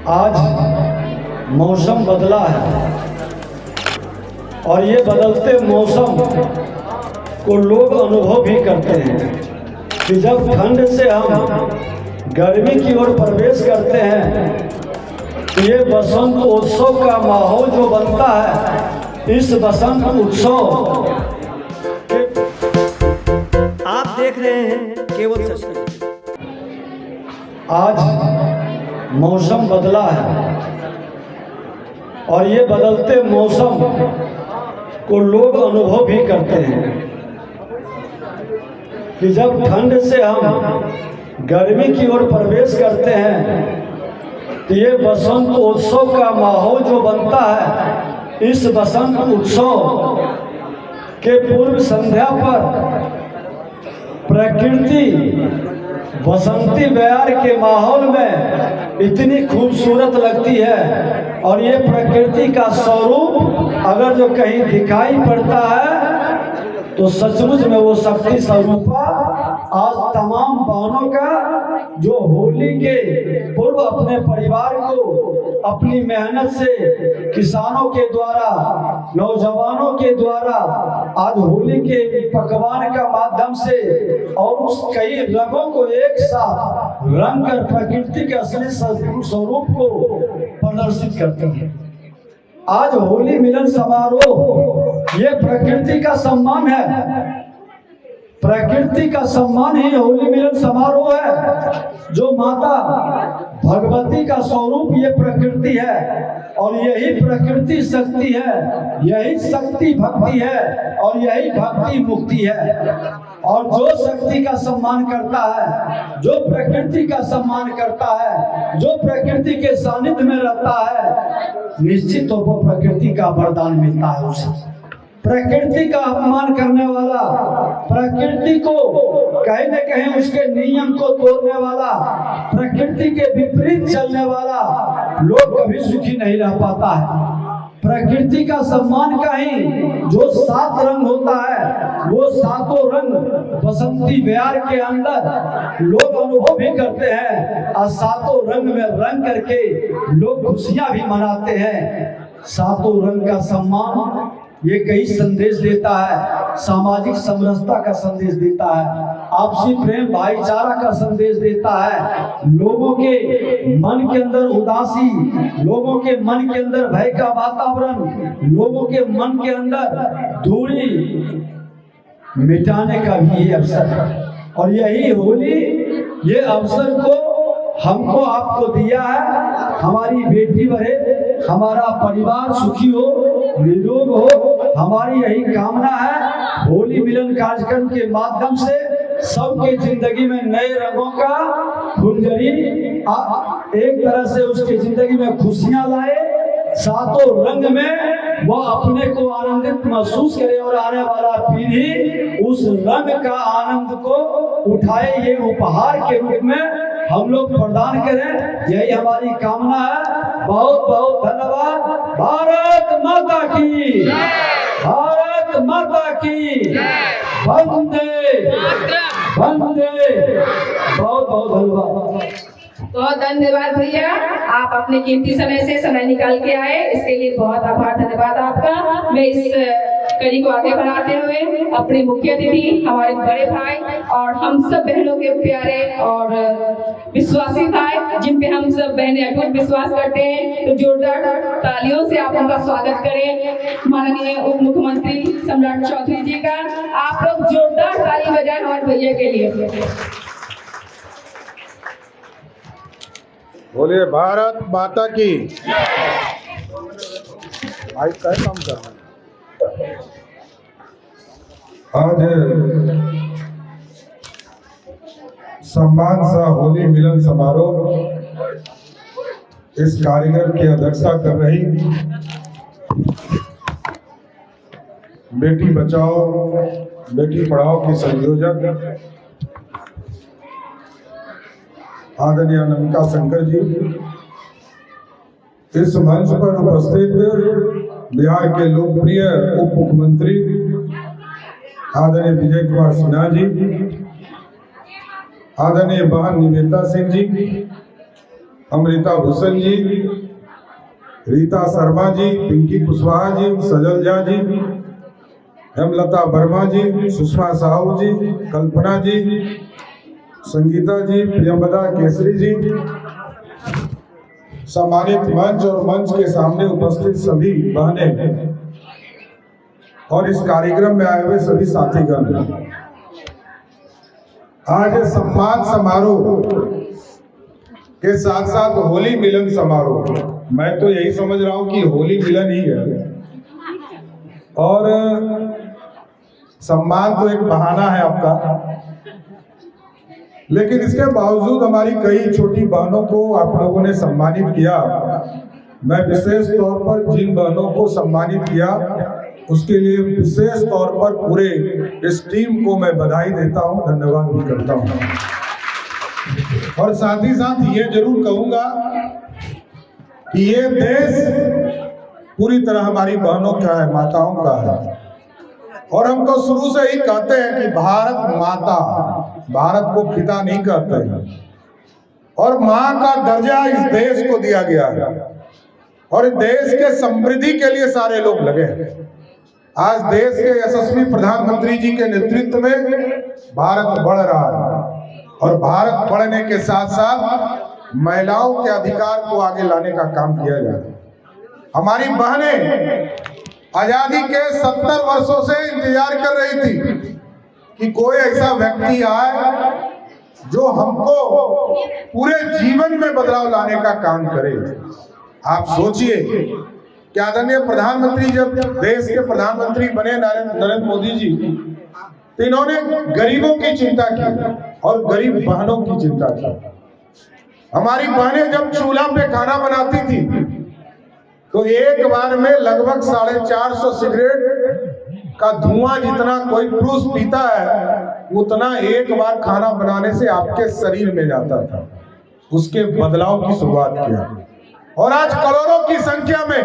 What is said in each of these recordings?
आज मौसम बदला है और ये बदलते मौसम को लोग अनुभव भी करते हैं कि जब ठंड से हम गर्मी की ओर प्रवेश करते हैं तो ये बसंत उत्सव का माहौल जो बनता है, इस बसंत उत्सव आप देख रहे हैं केवल सच। आज मौसम बदला है और ये बदलते मौसम को लोग अनुभव भी करते हैं कि जब ठंड से हम गर्मी की ओर प्रवेश करते हैं तो ये बसंत उत्सव का माहौल जो बनता है, इस बसंत उत्सव के पूर्व संध्या पर प्रकृति बसंती बयार के माहौल में इतनी खूबसूरत लगती है और ये प्रकृति का स्वरूप अगर जो कहीं दिखाई पड़ता है तो सचमुच में वो शक्ति स्वरूपा आज तमाम बहनों का जो होली के पूर्व अपने परिवार को अपनी मेहनत से किसानों के द्वारा, नौजवानों के द्वारा आज होली के पकवान का माध्यम से और उस कई रंगों को एक साथ रंग कर प्रकृति के असली स्वरूप को प्रदर्शित करते हैं। आज होली मिलन समारोह ये प्रकृति का सम्मान है, प्रकृति का सम्मान ही होली मिलन समारोह है। जो माता भगवती का स्वरूप ये प्रकृति है और यही प्रकृति शक्ति है, यही शक्ति भक्ति है और यही भक्ति मुक्ति है। और जो शक्ति का सम्मान करता है, जो प्रकृति का सम्मान करता है, जो प्रकृति के सानिध्य में रहता है, निश्चित तौर पर प्रकृति का वरदान मिलता है उसे। प्रकृति का अपमान करने वाला, प्रकृति को कहीं न कहीं उसके नियम को तोड़ने वाला, प्रकृति के विपरीत चलने वाला लोग कभी सुखी नहीं रह पाता है। प्रकृति का सम्मान का ही जो 7 रंग होता है, वो 7 रंग बसंती बयार के अंदर लोग अनुभव भी करते हैं और 7 रंग में रंग करके लोग खुशियां भी मनाते हैं। 7 रंग का सम्मान ये कई संदेश देता है, सामाजिक समरसता का संदेश देता है, आपसी प्रेम भाईचारा का संदेश देता है, लोगों के मन के अंदर उदासी, लोगों के मन के अंदर भय का वातावरण, लोगों के मन के अंदर दूरी मिटाने का भी ये अवसर है। और यही होली ये अवसर को हमको आपको दिया है। हमारी बेटी बढ़े, हमारा परिवार सुखी हो, निरोग हो, हमारी यही कामना है। होली मिलन कार्यक्रम के माध्यम से सबके जिंदगी में नए रंगों का फुलझड़ी एक तरह से उसकी जिंदगी में खुशियां लाए, 7 रंग में वो अपने को आनंदित महसूस करे और आने वाला पीढ़ी उस रंग का आनंद को उठाए, ये उपहार के रूप में हम लोग प्रदान करें, यही हमारी कामना है। बहुत बहुत धन्यवाद। भारत माता की, भारत माता की, वंदे वंदे। बहुत बहुत धन्यवाद। बहुत धन्यवाद भैया, आप अपने कीमती समय निकाल के आए, इसके लिए बहुत आभार, धन्यवाद आपका। मैं इस कड़ी को आगे बढ़ाते हुए अपने मुख्य अतिथि, हमारे बड़े भाई और हम सब बहनों के प्यारे और विश्वासी भाई, जिन पे हम सब बहनें अटूट विश्वास करते हैं, तो जोरदार तालियों से आप उनका स्वागत करें। माननीय उप मुख्यमंत्री सम्राट चौधरी जी का आप लोग जोरदार ताली बजाएं हमारे भैया के लिए। बोलिए भारत माता की। भाई क्या काम कर रहे हैं? आज सम्मान सा होली मिलन समारोह इस कार्यक्रम की अध्यक्षता कर रही बेटी बचाओ बेटी पढ़ाओ की संयोजक आदरणीय अनामिका शंकर जी, इस मंच पर उपस्थित बिहार के लोकप्रिय उप मुख्यमंत्री आदरणीय विजय कुमार सिन्हा जी, आदरणीय बहन निवेदिता सिंह जी, अमृता भूषण जी, रीता शर्मा जी, पिंकी कुशवाहा जी, सजल झा जी, हेमलता वर्मा जी, सुषमा साहू जी, कल्पना जी, संगीता जी, प्रियंवदा केसरी जी, सम्मानित मंच और मंच के सामने उपस्थित सभी बहनें और इस कार्यक्रम में आए हुए सभी साथीगण, आज सम्मान समारोह के साथ साथ होली मिलन समारोह, मैं तो यही समझ रहा हूं कि होली मिलन ही है और सम्मान तो एक बहाना है आपका, लेकिन इसके बावजूद हमारी कई छोटी बहनों को आप लोगों ने सम्मानित किया। मैं विशेष तौर पर जिन बहनों को सम्मानित किया उसके लिए विशेष तौर पर पूरे इस टीम को मैं बधाई देता हूं, धन्यवाद भी करता हूं। और साथ ही साथ ये जरूर कहूंगा कि ये देश पूरी तरह हमारी बहनों का है, माताओं का है, और हम तो शुरू से ही कहते हैं कि भारत माता, भारत को पिता नहीं कहते हैं, और मां का दर्जा इस देश को दिया गया है और देश के समृद्धि के लिए सारे लोग लगे हैं। आज देश के यशस्वी प्रधानमंत्री जी के नेतृत्व में भारत बढ़ रहा है और भारत बढ़ने के साथ साथ महिलाओं के अधिकार को आगे लाने का काम किया जा रहा है। हमारी बहनें आजादी के 70 वर्षों से इंतजार कर रही थी कि कोई ऐसा व्यक्ति आए जो हमको पूरे जीवन में बदलाव लाने का काम करे। आप सोचिए कि आदरणीय प्रधानमंत्री जब देश के प्रधानमंत्री बने नरेंद्र मोदी जी, तो इन्होंने गरीबों की चिंता की और गरीब बहनों की चिंता की। हमारी बहनें जब चूल्हा पे खाना बनाती थी तो एक बार में लगभग 450 सिगरेट का धुआं जितना कोई पुरुष पीता है उतना एक बार खाना बनाने से आपके शरीर में जाता था। उसके बदलाव की शुरुआत किया और आज करोड़ों की संख्या में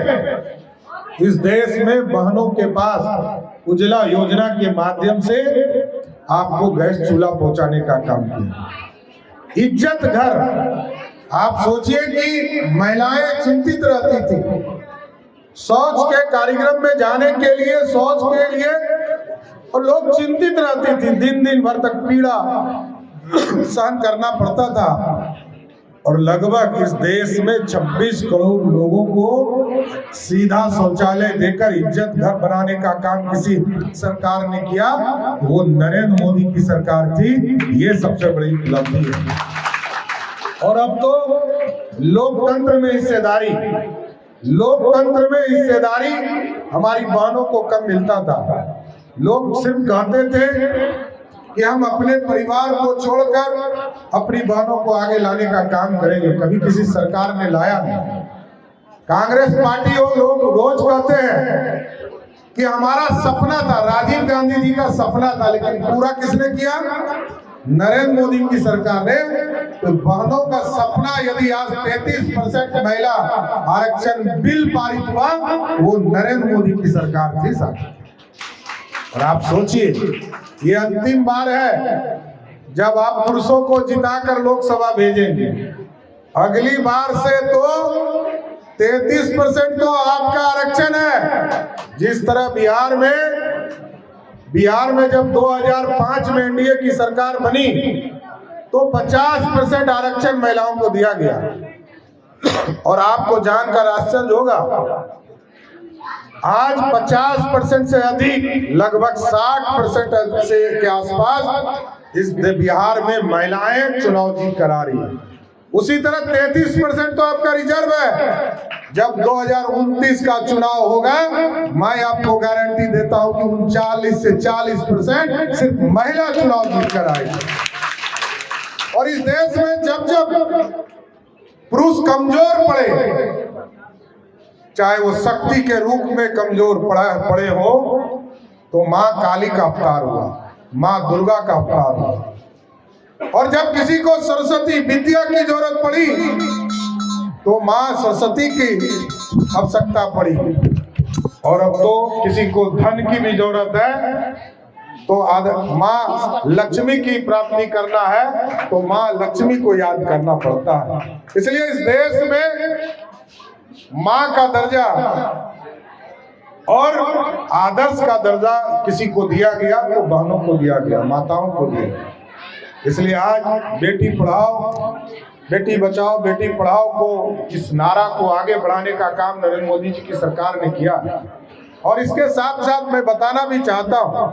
इस देश में बहनों के पास उज्ज्वला योजना के माध्यम से आपको गैस चूल्हा पहुंचाने का काम किया। इज्जत घर, आप सोचिए कि महिलाएं चिंतित रहती थी शौच के कार्यक्रम में जाने के लिए, शौच के लिए, और लोग चिंतित रहती थी, दिन दिन भर तक पीड़ा सहन करना पड़ता था। और लगभग इस देश में 26 करोड़ लोगों को सीधा शौचालय देकर इज्जत घर बनाने का काम किसी सरकार ने किया, वो नरेंद्र मोदी की सरकार थी। ये सबसे बड़ी उपलब्धि है। और अब तो लोकतंत्र में हिस्सेदारी हमारी बहनों को कम मिलता था। लोग सिर्फ कहते थे कि हम अपने परिवार को छोड़कर अपनी बहनों को आगे लाने का काम करेंगे, कभी किसी सरकार ने लाया नहीं। कांग्रेस पार्टी और लोग रोज कहते हैं कि हमारा सपना था, राजीव गांधी जी का सपना था, लेकिन पूरा किसने किया? नरेंद्र मोदी की सरकार ने। तो बहनों का सपना यदि आज 33% महिला आरक्षण बिल पारित हुआ, वो नरेंद्र मोदी की सरकार थी साहब। और आप सोचिए ये अंतिम बार है जब आप पुरुषों को जिताकर लोकसभा भेजेंगे। अगली बार से तो 33% तो आपका आरक्षण है। जिस तरह बिहार में जब 2005 में एनडीए की सरकार बनी तो 50% आरक्षण महिलाओं को दिया गया। और आपको जानकर आश्चर्य होगा, आज 50% से अधिक, लगभग 60% से के आसपास इस बिहार में महिलाएं चुनाव जीत करा रही है। उसी तरह 33% तो आपका रिजर्व है। जब 2029 का चुनाव होगा, मैं आपको गारंटी देता हूं कि 39 से 40% सिर्फ महिला चुनाव जीत कर आएगी। और इस देश में जब जब पुरुष कमजोर पड़े, चाहे वो शक्ति के रूप में कमजोर पड़े हो, तो माँ काली का अवतार हुआ, माँ दुर्गा का अवतार हुआ। और जब किसी को सरस्वती विद्या की जरूरत पड़ी तो माँ सरस्वती की आवश्यकता पड़ी। और अब तो किसी को धन की भी जरूरत है तो माँ लक्ष्मी की प्राप्ति करना है तो माँ लक्ष्मी को याद करना पड़ता है। इसलिए इस देश में माँ का दर्जा और आदर्श का दर्जा किसी को दिया गया तो बहनों को दिया गया, माताओं को दिया गया। इसलिए आज बेटी पढ़ाओ बेटी बचाओ बेटी पढ़ाओ को, इस नारा को आगे बढ़ाने का काम नरेंद्र मोदी जी की सरकार ने किया। और इसके साथ साथ मैं बताना भी चाहता हूं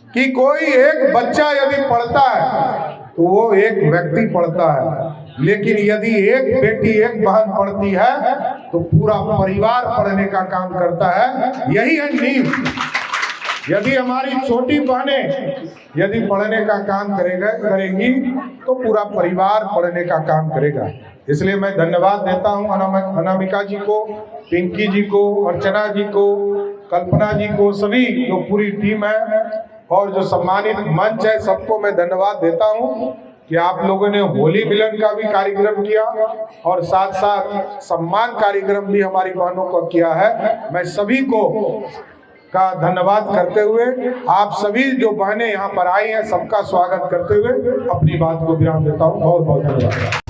कि कोई एक बच्चा यदि पढ़ता है तो वो एक व्यक्ति पढ़ता है, लेकिन यदि एक बेटी एक बहन पढ़ती है तो पूरा परिवार पढ़ने का काम करता है। यही है नींव। यदि हमारी छोटी बहनें यदि पढ़ने का काम करेंगी तो पूरा परिवार पढ़ने का काम करेगा। इसलिए मैं धन्यवाद देता हूं अनामिका जी को, पिंकी जी को, अर्चना जी को, कल्पना जी को, सभी जो पूरी टीम है और जो सम्मानित मंच है, सबको मैं धन्यवाद देता हूं कि आप लोगों ने होली मिलन का भी कार्यक्रम किया और साथ साथ सम्मान कार्यक्रम भी हमारी बहनों को किया है। मैं सभी को का धन्यवाद करते हुए आप सभी जो बहनें यहाँ पर आई हैं सबका स्वागत करते हुए अपनी बात को विराम देता हूँ। बहुत बहुत धन्यवाद।